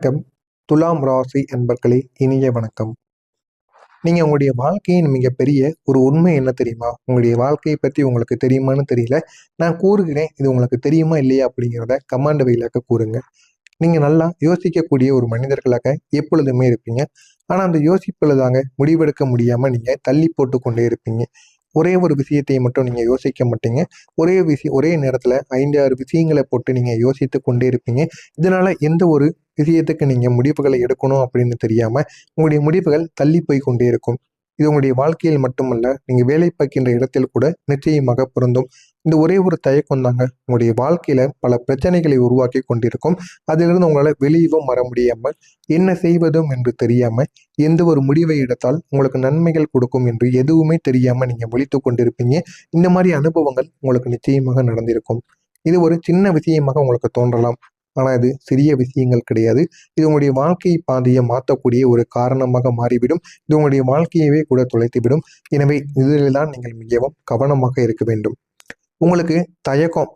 வணக்கம். துலாம் ராசி அன்பர்களே, இனிய வணக்கம். நீங்க உங்களுடைய வாழ்க்கையின் மிகப்பெரிய ஒரு உண்மை என்ன தெரியுமா? உங்களுடைய வாழ்க்கையை பத்தி உங்களுக்கு தெரியுமான்னு தெரியல. நான் கூறுகிறேன். இது உங்களுக்கு தெரியுமா இல்லையா அப்படிங்கிறத கமெண்ட் வழியாக கூறுங்க. நீங்க நல்லா யோசிக்கக்கூடிய ஒரு மனிதர்களாக எப்பொழுதுமே இருப்பீங்க. ஆனா அந்த யோசிப்புல தாங்க முடிவெடுக்க முடியாம நீங்க தள்ளி போட்டு கொண்டே இருப்பீங்க. ஒரே ஒரு விஷயத்தை மட்டும் நீங்க யோசிக்க மாட்டீங்க. ஒரே நேரத்துல 5, 6 விஷயங்கள போட்டு நீங்க யோசித்துக் கொண்டே இருப்பீங்க. இதனால எந்த ஒரு விஷயத்துக்கு நீங்க முடிவுகளை எடுக்கணும் அப்படின்னு தெரியாம, உங்களுடைய முடிவுகள் தள்ளி போய் கொண்டே இருக்கும். இது உங்களுடைய வாழ்க்கையில் மட்டுமல்ல, நீங்க வேலை பார்க்கின்ற இடத்தில் கூட நிச்சயமாக பொருந்தும். இந்த ஒரே ஒரு தயக்கம் தாங்க உங்களுடைய வாழ்க்கையில பல பிரச்சனைகளை உருவாக்கி கொண்டிருக்கும். அதிலிருந்து உங்களால வெளியவும் வர முடியாம, என்ன செய்வதும் என்று தெரியாம, எந்த ஒரு முடிவை எடுத்தால் உங்களுக்கு நன்மைகள் கொடுக்கும் என்று எதுவுமே தெரியாம நீங்க முழித்துக் கொண்டிருப்பீங்க. இந்த மாதிரி அனுபவங்கள் உங்களுக்கு நிச்சயமாக நடந்திருக்கும். இது ஒரு சின்ன விஷயமாக உங்களுக்கு தோன்றலாம். ஆனா இது சிறிய விஷயங்கள் கிடையாது. இது உங்களுடைய வாழ்க்கை பாதையை மாற்றக்கூடிய ஒரு காரணமாக மாறிவிடும். இது உங்களுடைய வாழ்க்கையவே கூட தொலைத்துவிடும். எனவே இதில் தான் நீங்கள் மிகவும் கவனமாக இருக்க வேண்டும். உங்களுக்கு தயக்கம்,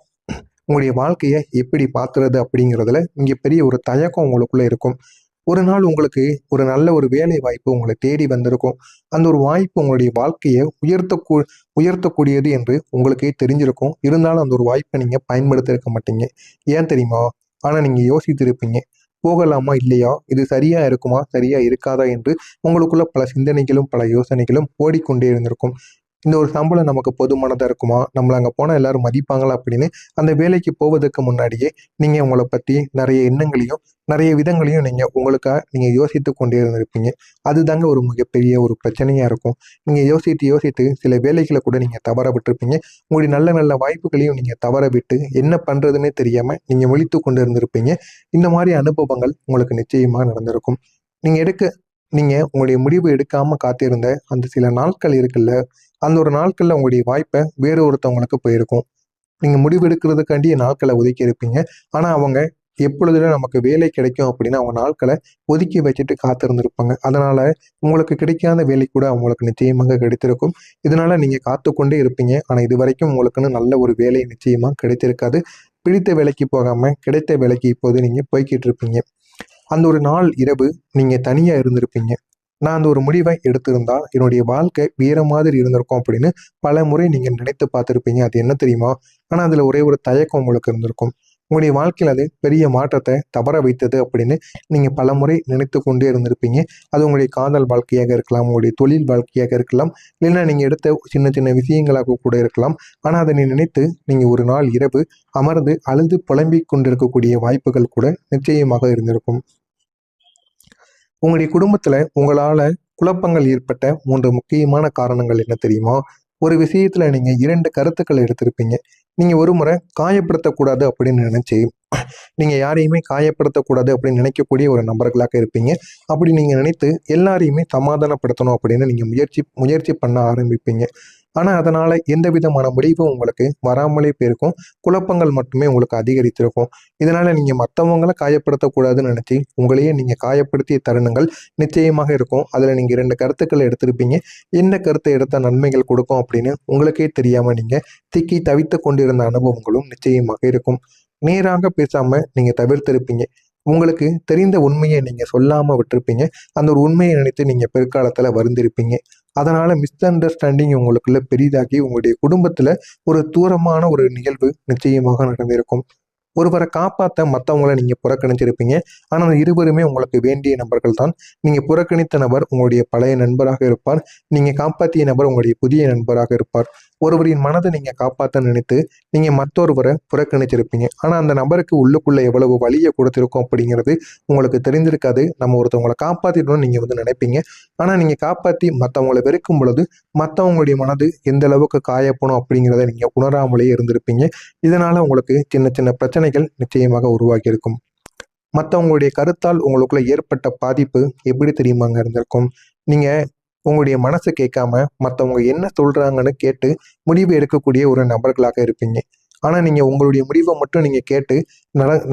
உங்களுடைய வாழ்க்கைய எப்படி பார்க்கிறது அப்படிங்கிறதுல இங்க பெரிய ஒரு தயக்கம் உங்களுக்குள்ள இருக்கும். ஒரு நாள் உங்களுக்கு ஒரு நல்ல ஒரு வேலை வாய்ப்பு உங்களை தேடி வந்திருக்கும். அந்த ஒரு வாய்ப்பு உங்களுடைய வாழ்க்கையை உயர்த்தக்கூடியது என்று உங்களுக்கே தெரிஞ்சிருக்கும். இருந்தாலும் அந்த ஒரு வாய்ப்பை நீங்க பயன்படுத்தியிருக்க மாட்டீங்க. ஏன் தெரியுமா? ஆனா நீங்க யோசித்திருப்பீங்க. போகலாமா? இல்லையா? இது சரியா இருக்குமா? சரியா இருக்காதா? என்று உங்களுக்குள்ள பல சிந்தனைகளும், பல யோசனைகளும் ஓடிக்கொண்டே இருந்திருக்கும். இந்த ஒரு சம்பளம் நமக்கு போதுமானதா இருக்குமா? நம்மள அங்க போனா எல்லாரும் மதிப்பாங்களா? அப்படின்னு அந்த வேலைக்கு போவதற்கு முன்னாடியே நீங்க உங்கள பத்தி நெறைய எண்ணங்களையும், நெறைய விதங்களையும் நீங்க யோசித்துக் கொண்டே இருந்திருப்பீங்க. அதுதாங்க ஒரு மிகப்பெரிய ஒரு பிரச்சனையா இருக்கும். நீங்க யோசித்து சில வேலைகள கூட நீங்க தவற விட்டுருப்பீங்க. உங்களுடைய நல்ல நல்ல வாய்ப்புகளையும் நீங்க தவற விட்டு என்ன பண்றதுன்னே தெரியாம நீங்க முழித்துக் கொண்டு இருந்திருப்பீங்க. இந்த மாரி அனுபவங்கள் உங்களுக்கு நிச்சயமா நடந்திருக்கும். நீங்க எடுக்க நீங்க உங்களுடைய முடிவு எடுக்காம காத்திருந்த அந்த சில நாட்கள் இருக்குல்ல, அந்த ஒரு நாட்கள்ல உங்களுடைய வாய்ப்ப வேறு ஒருத்தவங்களுக்கு போயிருக்கும். நீங்க முடிவு எடுக்கிறதுக்காண்டிய நாட்கள ஒதுக்கி இருப்பீங்க. ஆனா அவங்க எப்பொழுதுலாம் நமக்கு வேலை கிடைக்கும் அப்படின்னு அவங்க நாட்கள ஒதுக்கி வச்சுட்டு காத்திருந்திருப்பாங்க. அதனால உங்களுக்கு கிடைக்காத வேலை கூட அவங்களுக்கு நிச்சயமாக கிடைத்திருக்கும். இதனால நீங்க காத்துக்கொண்டே இருப்பீங்க. ஆனா இதுவரைக்கும் உங்களுக்குன்னு நல்ல ஒரு வேலை நிச்சயமா கிடைத்திருக்காது. பிடித்த வேலைக்கு போகாம கிடைத்த வேலைக்கு இப்போது நீங்க போய்க்கிட்டு இருப்பீங்க. அந்த ஒரு நாள் இரவு நீங்க தனியா இருந்திருப்பீங்க. நான் அந்த ஒரு முடிவை எடுத்திருந்தா, என்னுடைய வாழ்க்கை வேற மாதிரி இருந்திருக்கும் அப்படின்னு பலமுறை நீங்க நினைத்து பார்த்திருப்பீங்க. அது என்ன தெரியுமா? ஆனா அதுல ஒரே ஒரு தயக்கம் உங்களுக்கு இருந்திருக்கும். உங்களுடைய வாழ்க்கையில அது பெரிய மாற்றத்த தவற வைத்தது அப்படின்னு நீங்க பலமுறை நினைத்து கொண்டே இருந்திருப்பீங்க. அது உங்களுடைய காதல் வாழ்க்கையாக இருக்கலாம், உங்களுடைய தொழில் வாழ்க்கையாக இருக்கலாம், இல்லைன்னா நீங்க எடுத்த சின்ன சின்ன விஷயங்களாக கூட இருக்கலாம். ஆனா அதனை நினைத்து நீங்க ஒரு நாள் இரவு அமர்ந்து அழுது புலம்பிக் கொண்டிருக்கக்கூடிய வாய்ப்புகள் கூட நிச்சயமாக இருந்திருக்கும். உங்களுடைய குடும்பத்துல உங்களால குழப்பங்கள் ஏற்பட்ட 3 முக்கியமான காரணங்கள் என்ன தெரியுமா? ஒரு விஷயத்துல நீங்க 2 கருத்துக்கள் எடுத்திருப்பீங்க. நீங்க ஒரு முறை காயப்படுத்தக்கூடாது அப்படின்னு நினைச்சு, நீங்க யாரையுமே காயப்படுத்தக்கூடாது அப்படின்னு நினைக்கக்கூடிய ஒரு நபர்களாக இருப்பீங்க. அப்படி நீங்க நினைத்து எல்லாரையுமே சமாதானப்படுத்தணும் அப்படின்னு நீங்க முயற்சி முயற்சி பண்ண ஆரம்பிப்பீங்க. ஆனா அதனால எந்த விதமான முடிவும் உங்களுக்கு வராமலே போயிருக்கும். குழப்பங்கள் மட்டுமே உங்களுக்கு அதிகரித்திருக்கும். இதனால நீங்க மத்தவங்கள காயப்படுத்தக்கூடாதுன்னு நினைச்சு, உங்களையே நீங்க காயப்படுத்திய தருணங்கள் நிச்சயமாக இருக்கும். அதுல நீங்க 2 கருத்துக்கள எடுத்திருப்பீங்க. எந்த கருத்தை எடுத்தா நன்மைகள் கொடுக்கும் அப்படின்னு உங்களுக்கே தெரியாம நீங்க திக்கி தவித்துக் கொண்டிருந்த அனுபவங்களும் நிச்சயமாக இருக்கும். நேராக பேசாம நீங்க தவிர்த்திருப்பீங்க. உங்களுக்கு தெரிந்த உண்மைய நீங்க சொல்லாம விட்டிருப்பீங்க. அந்த ஒரு உண்மைய நினைத்து நீங்க பிற்காலத்துல வருந்திருப்பீங்க. அதனால மிஸ் அண்டர்ஸ்டாண்டிங் உங்களுக்குள்ள பெரிதாகி உங்களுடைய குடும்பத்துல ஒரு தூரமான ஒரு நிகழ்வு நிச்சயமாக நடந்திருக்கும். ஒருவர காப்பாத்த மத்தவங்கள நீங்க புறக்கணிச்சிருப்பீங்க. ஆனா அந்த இருவருமே உங்களுக்கு வேண்டிய நபர்கள் தான். நீங்க புறக்கணித்த நபர் உங்களுடைய பழைய நண்பராக இருப்பார். நீங்க காப்பாத்திய நபர் உங்களுடைய புதிய நண்பராக இருப்பார். ஒருவரின் மனத நீங்க காப்பாத்த நினைத்து, நீங்க மற்றொருவர புறக்கணிச்சிருப்பீங்க. ஆனா அந்த நபருக்கு உள்ளுக்குள்ள எவ்வளவு வலிய கொடுத்திருக்கும் அப்படிங்கிறது உங்களுக்கு தெரிந்திருக்காது. நம்ம ஒருத்தவங்கள காப்பாத்திடணும்னு நீங்க நினைப்பீங்க. ஆனா நீங்க காப்பாத்தி மத்தவங்கள வெறுக்கும் பொழுது, மத்தவங்களுடைய மனது எந்த அளவுக்கு காயப்படும் அப்படிங்கிறத நீங்க உணராமலேயே இருந்திருப்பீங்க. இதனால உங்களுக்கு சின்ன சின்ன பிரச்சனைகள் நிச்சயமாக உருவாகியிருக்கும். மத்தவங்களுடைய கருத்தால் உங்களுக்குள்ள ஏற்பட்ட பாதிப்பு எப்படி தெரியுமாங்க இருந்திருக்கும்? நீங்க உங்களுடைய மனசு கேட்காம மத்தவங்க என்ன சொல்றாங்கன்னு கேட்டு முடிவு எடுக்கக்கூடிய ஒரு நபர்களாக இருப்பீங்க. ஆனா நீங்க உங்களுடைய முடிவ மட்டும் நீங்க கேட்டு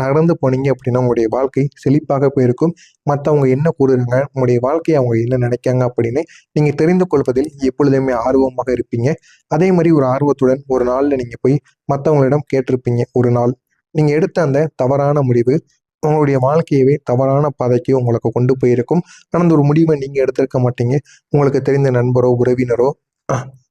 நடந்து போனீங்க அப்படின்னா, உங்களுடைய வாழ்க்கை செழிப்பாக போயிருக்கும். மத்தவங்க என்ன கூறுறாங்க, உங்களுடைய வாழ்க்கைய அவங்க என்ன நினைக்காங்க அப்படின்னு நீங்க தெரிந்து கொள்வதில் எப்பொழுதுமே ஆர்வமாக இருப்பீங்க. அதே மாரி ஒரு ஆர்வத்துடன் ஒரு நாள்ல நீங்க போய் மத்தவங்களிடம் கேட்டிருப்பீங்க ஒரு நாள். நீங்க எடுத்த அந்த தவறான முடிவு உங்களுடைய வாழ்க்கையவே தவறான பாதைக்கு உங்களுக்கு கொண்டு போயிருக்கும். ஆனால் ஒரு முடிவை நீங்கள் எடுத்திருக்க மாட்டீங்க. உங்களுக்கு தெரிந்த நண்பரோ, உறவினரோ,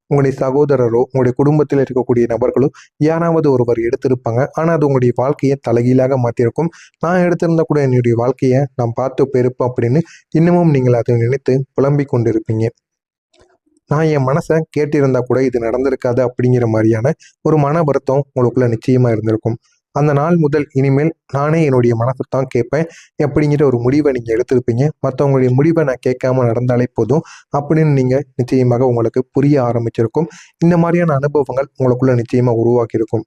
உங்களுடைய சகோதரரோ, உங்களுடைய குடும்பத்தில் இருக்கக்கூடிய நபர்களோ யாராவது ஒருவர் எடுத்திருப்பாங்க. ஆனால் அது உங்களுடைய வாழ்க்கையை தலைகீழாக மாற்றிருக்கும். நான் எடுத்திருந்தா கூட என்னுடைய வாழ்க்கையை நான் பார்த்து போயிருப்பேன் அப்படின்னு இன்னமும் நீங்கள் அதை நினைத்து புலம்பிக் கொண்டிருப்பீங்க. நான் என் மனசை கேட்டிருந்தா கூட இது நடந்திருக்காது அப்படிங்கிற மாதிரியான ஒரு மன வருத்தம் உங்களுக்குள்ள நிச்சயமா இருந்திருக்கும். அந்த நாள் முதல் இனிமேல் நானே என்னுடைய மனசைத்தான் கேட்பேன் அப்படிங்கிற ஒரு முடிவை நீங்கள் எடுத்திருப்பீங்க. மற்றவங்களுடைய முடிவை நான் கேட்காம நடந்தாலே போதும் அப்படின்னு நீங்கள் நிச்சயமாக உங்களுக்கு புரிய ஆரம்பிச்சிருக்கும். இந்த மாதிரியான அனுபவங்கள் உங்களுக்குள்ள நிச்சயமா உருவாக்கியிருக்கும்.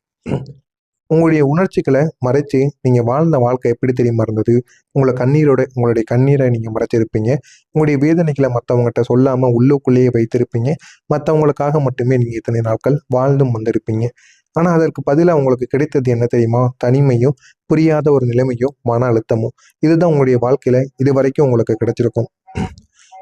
உங்களுடைய உணர்ச்சிகளை மறைச்சு நீங்கள் வாழ்ந்த வாழ்க்கை எப்படி தெரியுமா இருந்தது? உங்களுடைய கண்ணீரை நீங்கள் மறைச்சிருப்பீங்க. உங்களுடைய வேதனைகளை மற்றவங்ககிட்ட சொல்லாமல் உள்ளுக்குள்ளேயே வைத்திருப்பீங்க. மற்றவங்களுக்காக மட்டுமே நீங்கள் இத்தனை நாட்கள் வாழ்ந்தும் வந்திருப்பீங்க. ஆனால் அதற்கு பதிலாக உங்களுக்கு கிடைத்தது என்ன தெரியுமா? தனிமையும், புரியாத ஒரு நிலைமையும், மன அழுத்தமும். இதுதான் உங்களுடைய வாழ்க்கையில் இது வரைக்கும் உங்களுக்கு கிடைச்சிருக்கும்.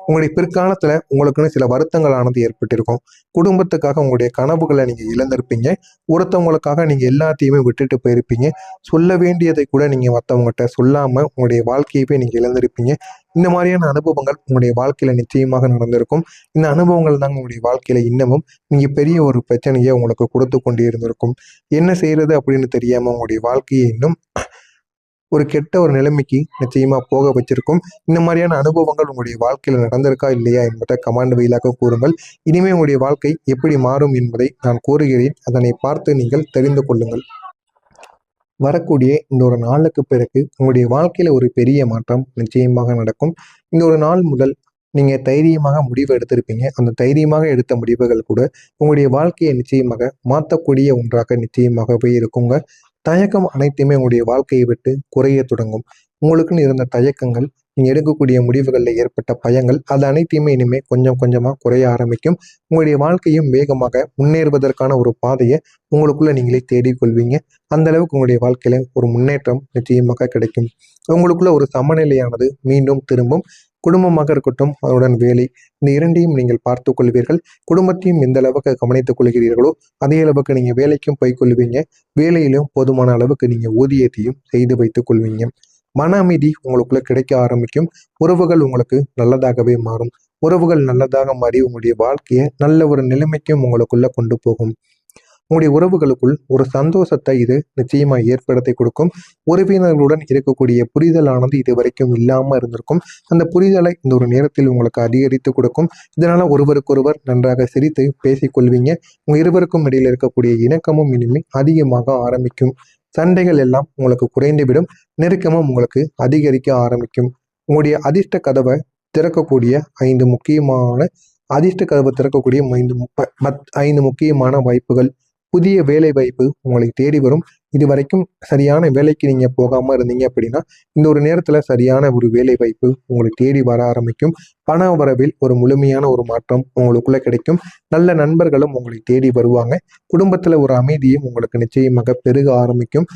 உங்களுடைய பிற்காலத்தில் உங்களுக்குன்னு சில வருத்தங்களானது ஏற்பட்டிருக்கும். குடும்பத்துக்காக உங்களுடைய கனவுகளை நீங்கள் இழந்திருப்பீங்க. ஒருத்தவங்களுக்காக நீங்கள் எல்லாத்தையுமே விட்டுட்டு போயிருப்பீங்க. சொல்ல வேண்டியதை கூட நீங்கள் மற்றவங்ககிட்ட சொல்லாமல் உங்களுடைய வாழ்க்கையவே நீங்கள் இழந்திருப்பீங்க. இந்த மாதிரியான அனுபவங்கள் உங்களுடைய வாழ்க்கையில் நிச்சயமாக நடந்திருக்கும். இந்த அனுபவங்கள் தாங்க உங்களுடைய வாழ்க்கையில் இன்னமும் நீங்கள் பெரிய ஒரு பிரச்சனையை உங்களுக்கு கொடுத்து கொண்டே இருந்திருக்கும். என்ன செய்கிறது அப்படின்னு தெரியாமல் உங்களுடைய வாழ்க்கையை இன்னும் ஒரு கெட்ட ஒரு நிலைமைக்கு நிச்சயமா போக வச்சிருக்கும். இந்த மாதிரியான அனுபவங்கள் உங்களுடைய வாழ்க்கையில் நடந்திருக்கா இல்லையா என்பதை கமெண்ட் வாயிலாக கூறுங்கள். இனிமே உங்களுடைய வாழ்க்கை எப்படி மாறும் என்பதை நான் கூறுகிறேன். அதனை பார்த்து நீங்கள் தெரிந்து கொள்ளுங்கள். வரக்கூடிய இந்த ஒரு நாளுக்கு பிறகு உங்களுடைய வாழ்க்கையில ஒரு பெரிய மாற்றம் நிச்சயமாக நடக்கும். இந்த ஒரு நாள் முதல் நீங்க தைரியமாக முடிவு எடுத்திருப்பீங்க. அந்த தைரியமாக எடுத்த முடிவுகள் கூட உங்களுடைய வாழ்க்கையை நிச்சயமாக மாற்றக்கூடிய ஒன்றாக நிச்சயமாகவே இருக்குங்க. தயக்கம் அனைத்துமே உங்களுடைய வாழ்க்கையை விட்டு குறைய தொடங்கும். உங்களுக்குன்னு இருந்த தயக்கங்கள், நீங்க எடுக்கக்கூடிய முடிவுகளில் ஏற்பட்ட பயங்கள், அது அனைத்தையுமே இனிமே கொஞ்சம் கொஞ்சமா குறைய ஆரம்பிக்கும். உங்களுடைய வாழ்க்கையும் வேகமாக முன்னேறுவதற்கான ஒரு பாதையை உங்களுக்குள்ள நீங்களே தேடிக்கொள்வீங்க. அந்த அளவுக்கு உங்களுடைய வாழ்க்கையில ஒரு முன்னேற்றம் நிச்சயமாக கிடைக்கும். உங்களுக்குள்ள ஒரு சமநிலையானது மீண்டும் திரும்பும். குடும்பமாக இருக்கட்டும், அதனுடன் வேலை, இந்த இரண்டையும் நீங்கள் பார்த்து கொள்வீர்கள். குடும்பத்தையும் எந்த அளவுக்கு கவனித்துக் கொள்கிறீர்களோ அதே அளவுக்கு நீங்க வேலைக்கும் போய் கொள்வீங்க. வேலையிலும் போதுமான அளவுக்கு நீங்க ஊதியத்தையும் செய்து வைத்துக் கொள்வீங்க. மன அமைதி உங்களுக்குள்ள கிடைக்க ஆரம்பிக்கும். உறவுகள் உங்களுக்கு நல்லதாகவே மாறும். உறவுகள் நல்லதாக மாறி உங்களுடைய வாழ்க்கையை நல்ல ஒரு நிலைமைக்கும் உங்களுக்குள்ள கொண்டு போகும். உங்களுடைய உறவுகளுக்குள் ஒரு சந்தோஷத்தை இது நிச்சயமா ஏற்படுத்தி கொடுக்கும். உறவினர்களுடன் இருக்கக்கூடிய புரிதலானது இது வரைக்கும் இல்லாம இருந்திருக்கும். அந்த புரிதலை இந்த ஒரு நேரத்தில் உங்களுக்கு அதிகரித்து கொடுக்கும். இதனால ஒருவருக்கொருவர் நன்றாக சிரித்து பேசிக்கொள்வீங்க. உங்க இருவருக்கும் இடையில் இருக்கக்கூடிய இணக்கமும் இனிமே அதிகமாக ஆரம்பிக்கும். சண்டைகள் எல்லாம் உங்களுக்கு குறைந்துவிடும். நெருக்கமும் உங்களுக்கு அதிகரிக்க ஆரம்பிக்கும். உங்களுடைய அதிர்ஷ்ட கதவை திறக்கக்கூடிய ஐந்து முக்கியமான அதிர்ஷ்ட கதவை திறக்கக்கூடிய 5 முக்கியமான வாய்ப்புகள். புதிய வேலை வாய்ப்பு உங்களை தேடி வரும். இது வரைக்கும் சரியான வேலைக்கு நீங்க போகாம இருந்தீங்க அப்படின்னா இந்த ஒரு நேரத்துல சரியான ஒரு வேலை வாய்ப்பு உங்களை தேடி வர ஆரம்பிக்கும். பண வரவில் ஒரு முழுமையான ஒரு மாற்றம் உங்களுக்குள்ள கிடைக்கும். நல்ல நண்பர்களும் உங்களை தேடி வருவாங்க. குடும்பத்துல ஒரு அமைதியும் உங்களுக்கு நிச்சயமாக பெருக ஆரம்பிக்கும்.